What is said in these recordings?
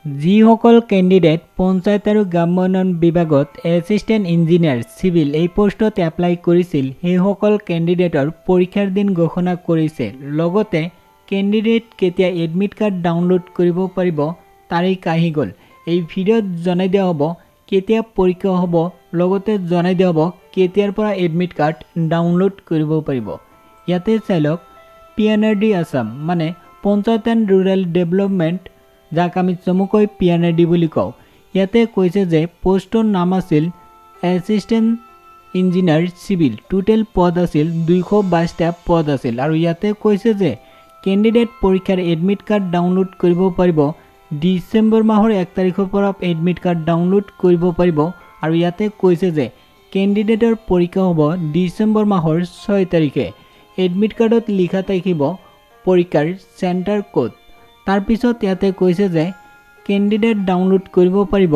যিসকল কেণ্ডিডেট পঞ্চায়ত আৰু গ্ৰাম্য উন্নয়ন বিভাগত এছিষ্টেণ্ট ইঞ্জিনিয়াৰ চিভিল এই পোষ্টত এপ্লাই কৰিছিল সেইসকল কেণ্ডিডেটৰ পৰীক্ষাৰ দিন ঘোষণা কৰিছে। লগতে কেণ্ডিডেট কেতিয়া এডমিট কাৰ্ড ডাউনলোড কৰিব পাৰিব তাৰিখ আহি গ'ল। এই ভিডিঅ'ত জনাই দিয়া হ'ব কেতিয়া পৰীক্ষা হ'ব, লগতে জনাই দিয়া হ'ব কেতিয়াৰ পৰা এডমিট কাৰ্ড ডাউনলোড কৰিব পাৰিব। ইয়াতে চাই লওক PNRD আসাম মানে পঞ্চায়ত এণ্ড ৰুৰেল ডেভেলপমেণ্ট, যাক আমি চমুকৈ PNRD বুলি কওঁ। ইয়াতে কৈছে যে পোষ্টৰ নাম আছিল এছিষ্টেণ্ট ইঞ্জিনিয়াৰ চিভিল। টোটেল পদ আছিল 222টা পদ আছিল। আৰু ইয়াতে কৈছে যে কেণ্ডিডেট পৰীক্ষাৰ এডমিট কাৰ্ড ডাউনলোড কৰিব পাৰিব ডিচেম্বৰ মাহৰ 1 তাৰিখৰ পৰা এডমিট কাৰ্ড ডাউনলোড কৰিব পাৰিব। আৰু ইয়াতে কৈছে যে কেণ্ডিডেটৰ পৰীক্ষা হ'ব ডিচেম্বৰ মাহৰ 6 তাৰিখে। এডমিট কাৰ্ডত লিখা থাকিব পৰীক্ষাৰ চেণ্টাৰ ক'ড। তাৰপিছত ইয়াতে কৈছে যে কেণ্ডিডেট ডাউনলোড কৰিব পাৰিব,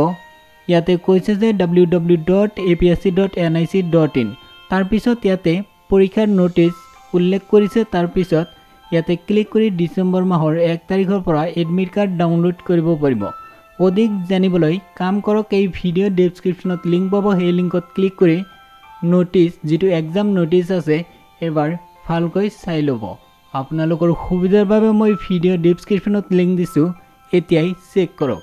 ইয়াতে কৈছে যে www.apsc.nic.in। তাৰপিছত ইয়াতে পৰীক্ষাৰ নোটিছ উল্লেখ কৰিছে। তাৰপিছত ইয়াতে ক্লিক কৰি ডিচেম্বৰ মাহৰ 1 তাৰিখৰ পৰা এডমিট কাৰ্ড ডাউনলোড কৰিব পাৰিব। অধিক জানিবলৈ কাম কৰক, এই ভিডিঅ' ডেছক্ৰিপশ্যনত লিংক পাব, সেই লিংকত ক্লিক কৰি নোটিছ যিটো এক্সাম নোটিছ আছে এবাৰ ভালকৈ চাই ল'ব। আপোনালোকৰ সুবিধাৰ বাবে মই ভিডিঅ' ডেছক্ৰিপশ্যনত লিংক দিছোঁ, এতিয়াই চেক কৰক।